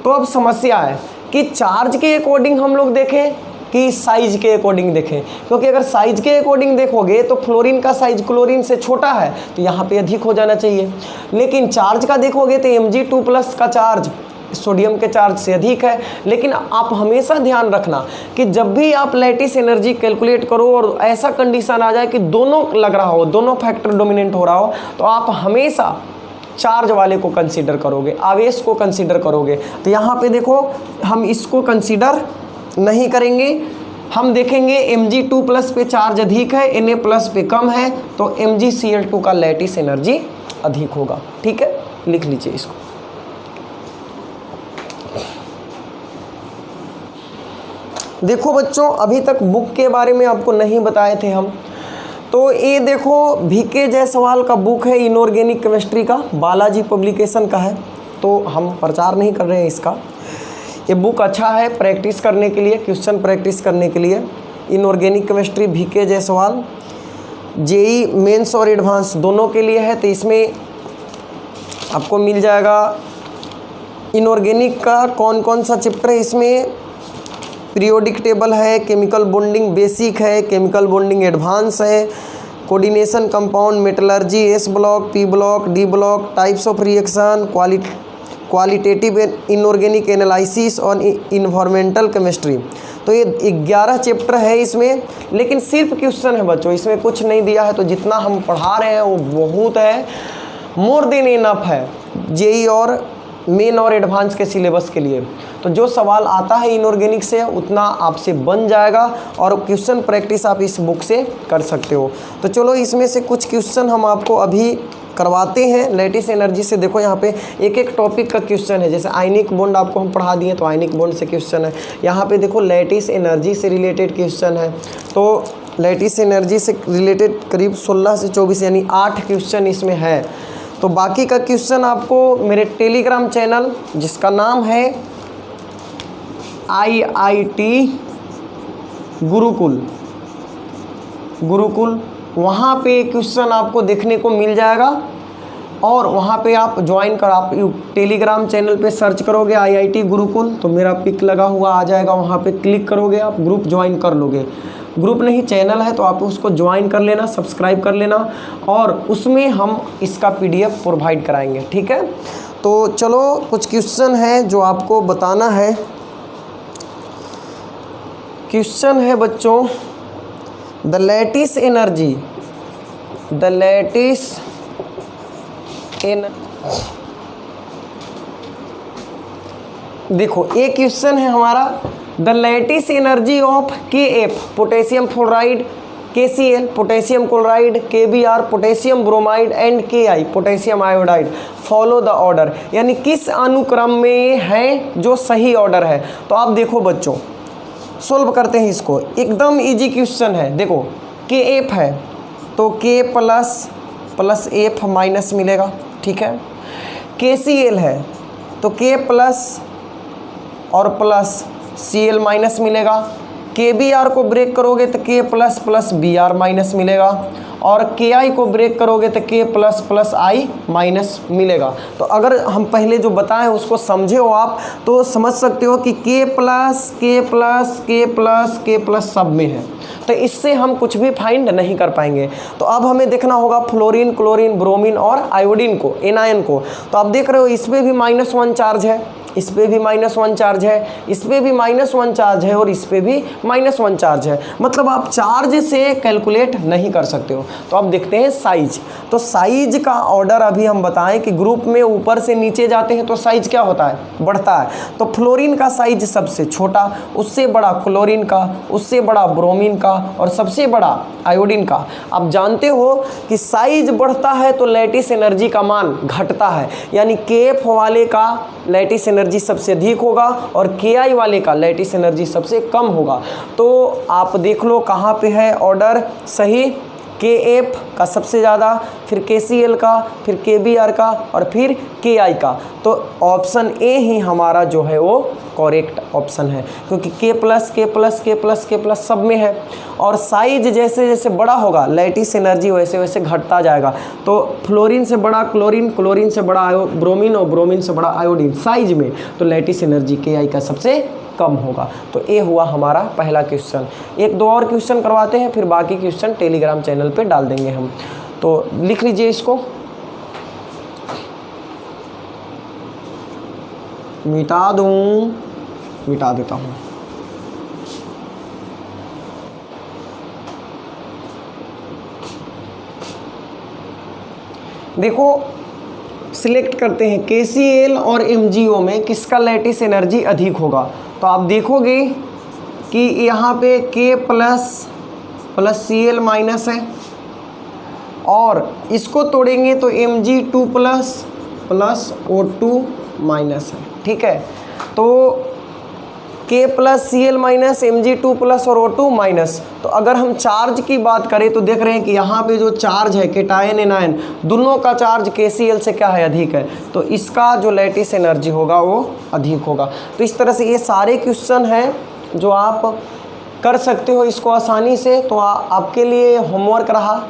तो अब समस्या है कि चार्ज के अकॉर्डिंग हम लोग देखें कि साइज के अकॉर्डिंग देखें, क्योंकि अगर साइज के अकॉर्डिंग देखोगे तो फ्लोरीन का साइज क्लोरीन से छोटा है, तो यहाँ पे अधिक हो जाना चाहिए। लेकिन चार्ज का देखोगे तो Mg2 प्लस का चार्ज सोडियम के चार्ज से अधिक है। लेकिन आप हमेशा ध्यान रखना कि जब भी आप लैटिस एनर्जी कैलकुलेट करो और ऐसा कंडीशन आ जाए कि दोनों लग रहा हो, दोनों फैक्टर डोमिनेंट हो रहा हो, तो आप हमेशा चार्ज वाले को कंसीडर करोगे, आवेश को कंसीडर करोगे। तो यहाँ पे देखो हम इसको कंसीडर नहीं करेंगे, हम देखेंगे Mg2 प्लस पे चार्ज अधिक है, Na प्लस पे कम है, तो MgCl2 का लैटिस एनर्जी अधिक होगा। ठीक है, लिख लीजिए इसको। देखो बच्चों, अभी तक बुक के बारे में आपको नहीं बताए थे हम, तो ये देखो VK जायसवाल का बुक है इनऑर्गेनिक केमिस्ट्री का, बालाजी पब्लिकेशन का है, तो हम प्रचार नहीं कर रहे हैं इसका। ये बुक अच्छा है प्रैक्टिस करने के लिए, क्वेश्चन प्रैक्टिस करने के लिए। Inorganic chemistry VK Jaiswal, JEE mains और एडवांस दोनों के लिए है। तो इसमें आपको मिल जाएगा इनऑर्गेनिक का कौन कौन सा चैप्टर है। इसमें पीरियोडिक टेबल है, केमिकल बॉन्डिंग बेसिक है, केमिकल बॉन्डिंग एडवांस है, coordination compound, metallurgy, S block, P block, D block, types of reaction, qualitative inorganic analysis और इन्वायरमेंटल केमिस्ट्री। तो ये 11 चैप्टर है इसमें, लेकिन सिर्फ क्वेश्चन है बच्चों, इसमें कुछ नहीं दिया है। तो जितना हम पढ़ा रहे हैं वो बहुत है, मोर देन इनफ है जेई और मेन और एडवांस के सिलेबस के लिए। तो जो सवाल आता है इनऑर्गेनिक से उतना आपसे बन जाएगा और क्वेश्चन प्रैक्टिस आप इस बुक से कर सकते हो। तो चलो इसमें से कुछ क्वेश्चन हम आपको अभी करवाते हैं लैटिस एनर्जी से। देखो यहाँ पे एक एक टॉपिक का क्वेश्चन है, जैसे आयनिक बॉन्ड आपको हम पढ़ा दिए तो आयनिक बॉन्ड से क्वेश्चन है। यहाँ पे देखो लैटिस एनर्जी से रिलेटेड क्वेश्चन है, तो लैटिस एनर्जी से रिलेटेड करीब 16 से 24 यानी 8 क्वेश्चन इसमें है। तो बाकी का क्वेश्चन आपको मेरे टेलीग्राम चैनल जिसका नाम है IIT गुरुकुल, वहाँ पे क्वेश्चन आपको देखने को मिल जाएगा। और वहाँ पे आप ज्वाइन कर, आप टेलीग्राम चैनल पे सर्च करोगे IIT गुरुकुल तो मेरा पिक लगा हुआ आ जाएगा, वहाँ पे क्लिक करोगे आप ग्रुप ज्वाइन कर लोगे। ग्रुप नहीं चैनल है तो आप उसको ज्वाइन कर लेना, सब्सक्राइब कर लेना और उसमें हम इसका PDF प्रोवाइड कराएंगे, ठीक है। तो चलो कुछ क्वेश्चन है जो आपको बताना है। क्वेश्चन है बच्चों, the lattice energy, the lattice देखो एक क्वेश्चन है हमारा, the lattice energy of KF potassium fluoride, KCl potassium chloride, KBr potassium bromide and KI potassium iodide follow the order, यानी किस अनुक्रम में है जो सही ऑर्डर है। तो आप देखो बच्चों सोल्व करते हैं इसको, एकदम इजी क्वेश्चन है। देखो KF है तो K प्लस F माइनस मिलेगा, ठीक है। KCl है तो K प्लस और प्लस Cl माइनस मिलेगा। KBr को ब्रेक करोगे तो K plus plus Br minus मिलेगा और KI को ब्रेक करोगे तो K plus plus I minus मिलेगा। तो अगर हम पहले जो बताएं उसको समझे हो आप तो समझ सकते हो कि K plus K plus K plus K plus सब में है, तो इससे हम कुछ भी फाइंड नहीं कर पाएंगे। तो अब हमें देखना होगा फ्लोरीन, क्लोरीन, ब्रोमीन और आयोडीन को, एनायन को। तो आप देख रहे हो इस पर भी -1 चार्ज है, इस पे भी -1 चार्ज है, इस पे भी -1 चार्ज है और इस पे भी -1 चार्ज है, मतलब आप चार्ज से कैलकुलेट नहीं कर सकते हो। तो अब देखते हैं साइज। तो साइज का ऑर्डर अभी हम बताएं कि ग्रुप में ऊपर से नीचे जाते हैं तो साइज क्या होता है, बढ़ता है। तो फ्लोरीन का साइज सबसे छोटा, उससे बड़ा क्लोरीन का, उससे बड़ा ब्रोमीन का और सबसे बड़ा आयोडीन का। आप जानते हो कि साइज बढ़ता है तो लैटिस एनर्जी का मान घटता है, यानी KF वाले का लैटिस एनर्जी सबसे अधिक होगा और KI वाले का लैटिस एनर्जी सबसे कम होगा। तो आप देख लो कहाँ पे है ऑर्डर सही, KF का सबसे ज़्यादा, फिर KCl का, फिर KBr का और फिर KI का। तो ऑप्शन ए ही हमारा जो है वो करेक्ट ऑप्शन है, क्योंकि K plus K plus K plus K plus सब में है और साइज जैसे जैसे बड़ा होगा लैटिस एनर्जी वैसे वैसे घटता जाएगा। तो फ्लोरीन से बड़ा क्लोरीन, क्लोरीन से बड़ा ब्रोमीन और ब्रोमीन से बड़ा आयोडीन साइज में, तो लैटिस एनर्जी KI का सबसे कम होगा। तो ये हुआ हमारा पहला क्वेश्चन। एक दो और क्वेश्चन करवाते हैं, फिर बाकी क्वेश्चन टेलीग्राम चैनल पे डाल देंगे हम। तो लिख लीजिए इसको, मिटा दूं, मिटा देता हूँ। देखो सिलेक्ट करते हैं KCl और MgO में किसका लैटिस एनर्जी अधिक होगा। तो आप देखोगे कि यहाँ पे K प्लस Cl माइनस है और इसको तोड़ेंगे तो Mg2 प्लस O2 माइनस है, ठीक है। तो K plus Cl minus Mg2 plus और O2 माइनस। तो अगर हम चार्ज की बात करें तो देख रहे हैं कि यहाँ पे जो चार्ज है केटायन एनायन दोनों का चार्ज KCl से क्या है, अधिक है। तो इसका जो लैटिस एनर्जी होगा वो अधिक होगा। तो इस तरह से ये सारे क्वेश्चन हैं जो आप कर सकते हो इसको आसानी से। तो आपके लिए होमवर्क रहा,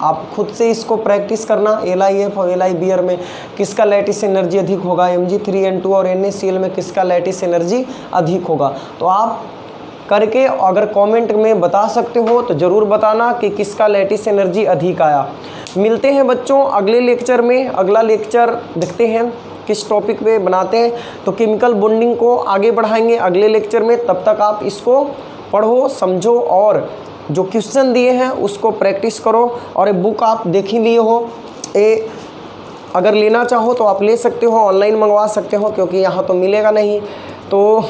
आप खुद से इसको प्रैक्टिस करना। LiF और LiBr में किसका लैटिस एनर्जी अधिक होगा, Mg3N2 और NaCl में किसका लैटिस एनर्जी अधिक होगा। तो आप करके अगर कमेंट में बता सकते हो तो ज़रूर बताना कि किसका लैटिस एनर्जी अधिक आया। मिलते हैं बच्चों अगले लेक्चर में। अगला लेक्चर देखते हैं किस टॉपिक पे बनाते हैं। तो केमिकल बॉन्डिंग को आगे बढ़ाएंगे अगले लेक्चर में। तब तक आप इसको पढ़ो, समझो और जो क्वेश्चन दिए हैं उसको प्रैक्टिस करो। और ये बुक आप देख ही लिए हो, ये अगर लेना चाहो तो आप ले सकते हो, ऑनलाइन मंगवा सकते हो क्योंकि यहाँ तो मिलेगा नहीं। तो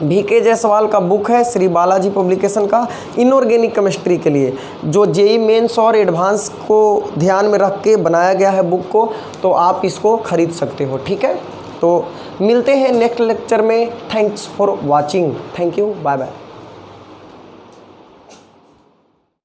VK जायसवाल का बुक है श्री बालाजी पब्लिकेशन का, इनऑर्गेनिक केमिस्ट्री के लिए, जो JEE मेंस और एडवांस को ध्यान में रख के बनाया गया है बुक को। तो आप इसको खरीद सकते हो, ठीक है। तो मिलते हैं नेक्स्ट लेक्चर में। Thanks for watching, thank you, bye bye.